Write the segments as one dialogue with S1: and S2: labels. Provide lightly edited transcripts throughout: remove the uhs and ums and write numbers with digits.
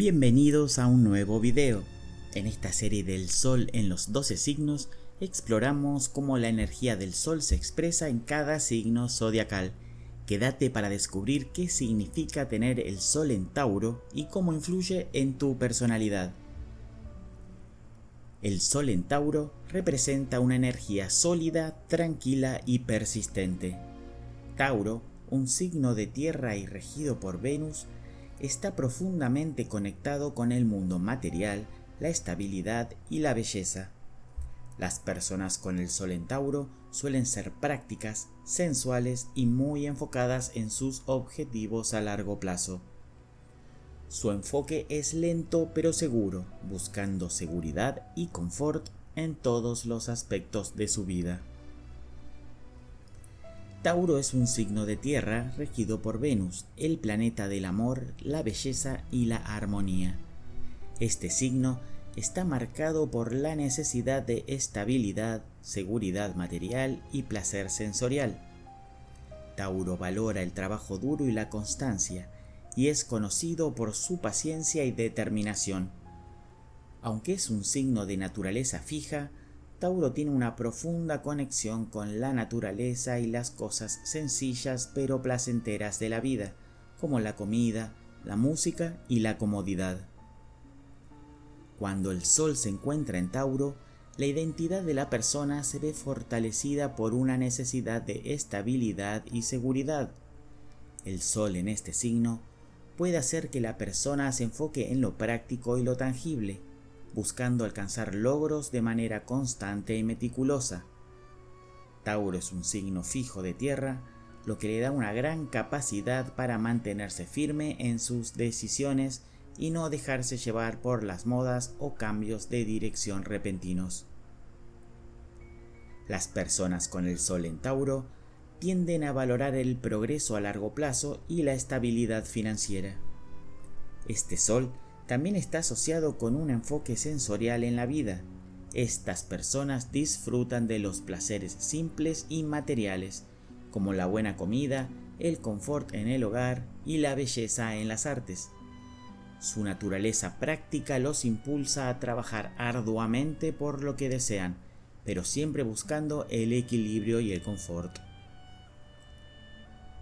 S1: Bienvenidos a un nuevo video. En esta serie del Sol en los 12 signos, exploramos cómo la energía del Sol se expresa en cada signo zodiacal. Quédate para descubrir qué significa tener el Sol en Tauro y cómo influye en tu personalidad. El Sol en Tauro representa una energía sólida, tranquila y persistente. Tauro, un signo de tierra y regido por Venus, está profundamente conectado con el mundo material, la estabilidad y la belleza. Las personas con el Sol en Tauro suelen ser prácticas, sensuales y muy enfocadas en sus objetivos a largo plazo. Su enfoque es lento pero seguro, buscando seguridad y confort en todos los aspectos de su vida. Tauro es un signo de tierra regido por Venus, el planeta del amor, la belleza y la armonía. Este signo está marcado por la necesidad de estabilidad, seguridad material y placer sensorial. Tauro valora el trabajo duro y la constancia, y es conocido por su paciencia y determinación. Aunque es un signo de naturaleza fija, Tauro tiene una profunda conexión con la naturaleza y las cosas sencillas pero placenteras de la vida, como la comida, la música y la comodidad. Cuando el Sol se encuentra en Tauro, la identidad de la persona se ve fortalecida por una necesidad de estabilidad y seguridad. El Sol en este signo puede hacer que la persona se enfoque en lo práctico y lo tangible, buscando alcanzar logros de manera constante y meticulosa. Tauro es un signo fijo de tierra, lo que le da una gran capacidad para mantenerse firme en sus decisiones y no dejarse llevar por las modas o cambios de dirección repentinos. Las personas con el Sol en Tauro tienden a valorar el progreso a largo plazo y la estabilidad financiera. Este Sol también está asociado con un enfoque sensorial en la vida. Estas personas disfrutan de los placeres simples y materiales, como la buena comida, el confort en el hogar y la belleza en las artes. Su naturaleza práctica los impulsa a trabajar arduamente por lo que desean, pero siempre buscando el equilibrio y el confort.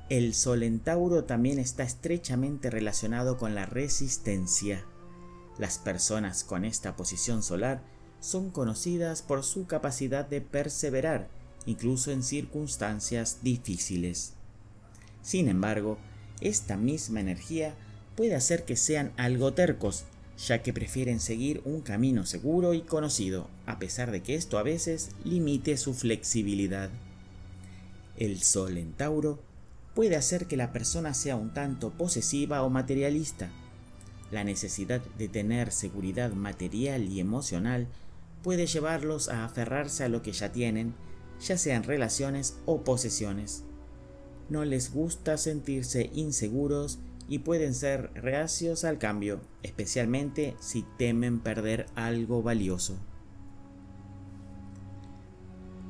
S1: El Sol en Tauro también está estrechamente relacionado con la resistencia. Las personas con esta posición solar son conocidas por su capacidad de perseverar, incluso en circunstancias difíciles. Sin embargo, esta misma energía puede hacer que sean algo tercos, ya que prefieren seguir un camino seguro y conocido, a pesar de que esto a veces limite su flexibilidad. El Sol en Tauro puede hacer que la persona sea un tanto posesiva o materialista. La necesidad de tener seguridad material y emocional puede llevarlos a aferrarse a lo que ya tienen, ya sean relaciones o posesiones. No les gusta sentirse inseguros y pueden ser reacios al cambio, especialmente si temen perder algo valioso.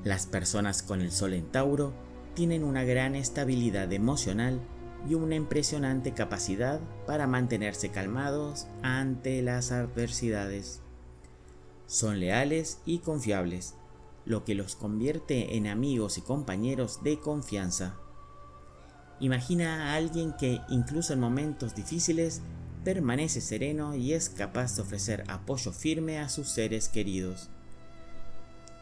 S1: Las personas con el Sol en Tauro tienen una gran estabilidad emocional y una impresionante capacidad para mantenerse calmados ante las adversidades. Son leales y confiables, lo que los convierte en amigos y compañeros de confianza. Imagina a alguien que, incluso en momentos difíciles, permanece sereno y es capaz de ofrecer apoyo firme a sus seres queridos.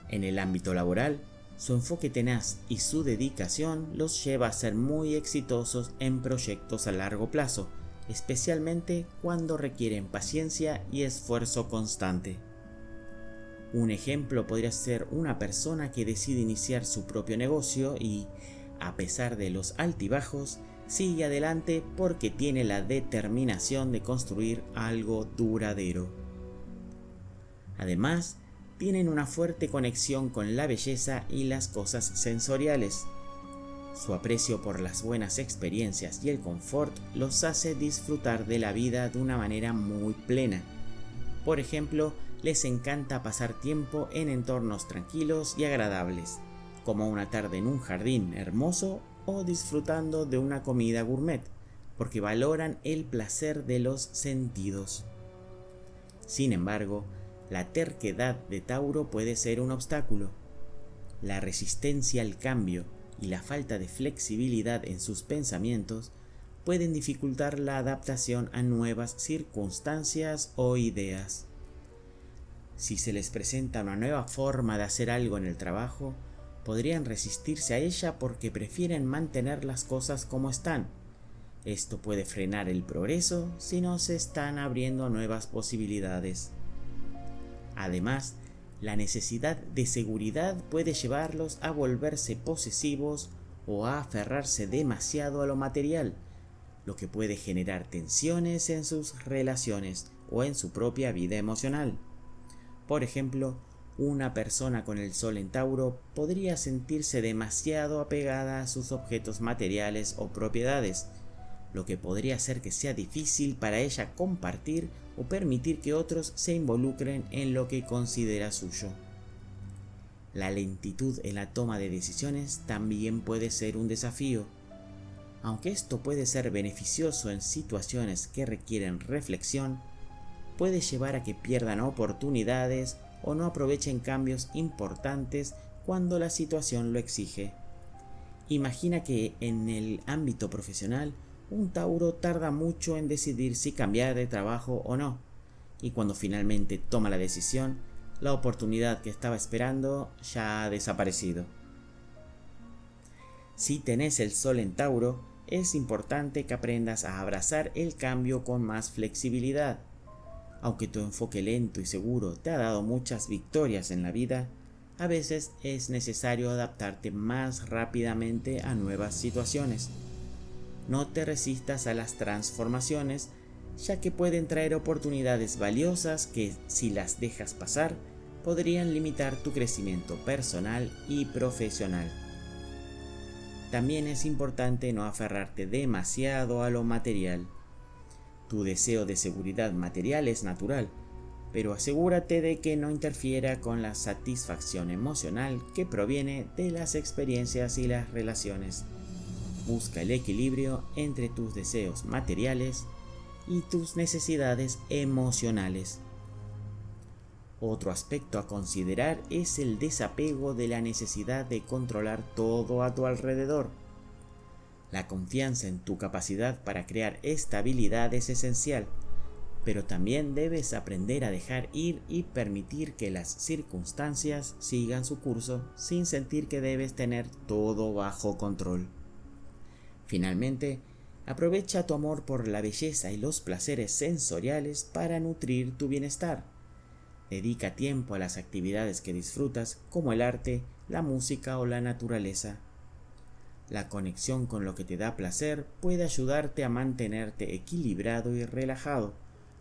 S1: En el ámbito laboral, su enfoque tenaz y su dedicación los lleva a ser muy exitosos en proyectos a largo plazo, especialmente cuando requieren paciencia y esfuerzo constante. Un ejemplo podría ser una persona que decide iniciar su propio negocio y, a pesar de los altibajos, sigue adelante porque tiene la determinación de construir algo duradero. Además, tienen una fuerte conexión con la belleza y las cosas sensoriales. Su aprecio por las buenas experiencias y el confort los hace disfrutar de la vida de una manera muy plena. Por ejemplo, les encanta pasar tiempo en entornos tranquilos y agradables, como una tarde en un jardín hermoso o disfrutando de una comida gourmet, porque valoran el placer de los sentidos. Sin embargo, la terquedad de Tauro puede ser un obstáculo. La resistencia al cambio y la falta de flexibilidad en sus pensamientos pueden dificultar la adaptación a nuevas circunstancias o ideas. Si se les presenta una nueva forma de hacer algo en el trabajo, podrían resistirse a ella porque prefieren mantener las cosas como están. Esto puede frenar el progreso si no se están abriendo nuevas posibilidades. Además, la necesidad de seguridad puede llevarlos a volverse posesivos o a aferrarse demasiado a lo material, lo que puede generar tensiones en sus relaciones o en su propia vida emocional. Por ejemplo, una persona con el Sol en Tauro podría sentirse demasiado apegada a sus objetos materiales o propiedades, lo que podría hacer que sea difícil para ella compartir o permitir que otros se involucren en lo que considera suyo. La lentitud en la toma de decisiones también puede ser un desafío. Aunque esto puede ser beneficioso en situaciones que requieren reflexión, puede llevar a que pierdan oportunidades o no aprovechen cambios importantes cuando la situación lo exige. Imagina que en el ámbito profesional, un Tauro tarda mucho en decidir si cambiar de trabajo o no, y cuando finalmente toma la decisión, la oportunidad que estaba esperando ya ha desaparecido. Si tenés el Sol en Tauro, es importante que aprendas a abrazar el cambio con más flexibilidad. Aunque tu enfoque lento y seguro te ha dado muchas victorias en la vida, a veces es necesario adaptarte más rápidamente a nuevas situaciones. No te resistas a las transformaciones, ya que pueden traer oportunidades valiosas que, si las dejas pasar, podrían limitar tu crecimiento personal y profesional. También es importante no aferrarte demasiado a lo material. Tu deseo de seguridad material es natural, pero asegúrate de que no interfiera con la satisfacción emocional que proviene de las experiencias y las relaciones. Busca el equilibrio entre tus deseos materiales y tus necesidades emocionales. Otro aspecto a considerar es el desapego de la necesidad de controlar todo a tu alrededor. La confianza en tu capacidad para crear estabilidad es esencial, pero también debes aprender a dejar ir y permitir que las circunstancias sigan su curso sin sentir que debes tener todo bajo control. Finalmente, aprovecha tu amor por la belleza y los placeres sensoriales para nutrir tu bienestar. Dedica tiempo a las actividades que disfrutas, como el arte, la música o la naturaleza. La conexión con lo que te da placer puede ayudarte a mantenerte equilibrado y relajado,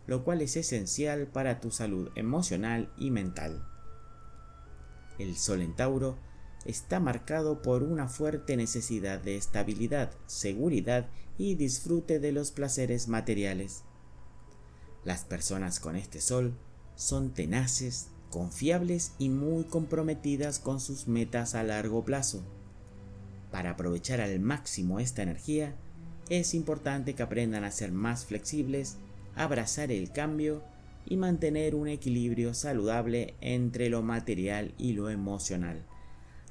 S1: lo cual es esencial para tu salud emocional y mental. El Sol en Tauro está marcado por una fuerte necesidad de estabilidad, seguridad y disfrute de los placeres materiales. Las personas con este Sol son tenaces, confiables y muy comprometidas con sus metas a largo plazo. Para aprovechar al máximo esta energía, es importante que aprendan a ser más flexibles, abrazar el cambio y mantener un equilibrio saludable entre lo material y lo emocional.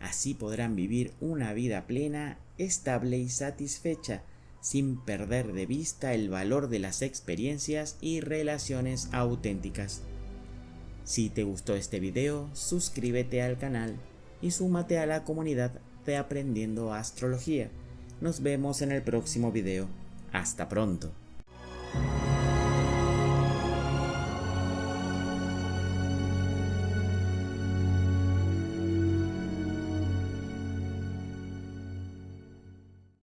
S1: Así podrán vivir una vida plena, estable y satisfecha, sin perder de vista el valor de las experiencias y relaciones auténticas. Si te gustó este video, suscríbete al canal y súmate a la comunidad de Aprendiendo Astrología. Nos vemos en el próximo video. Hasta pronto.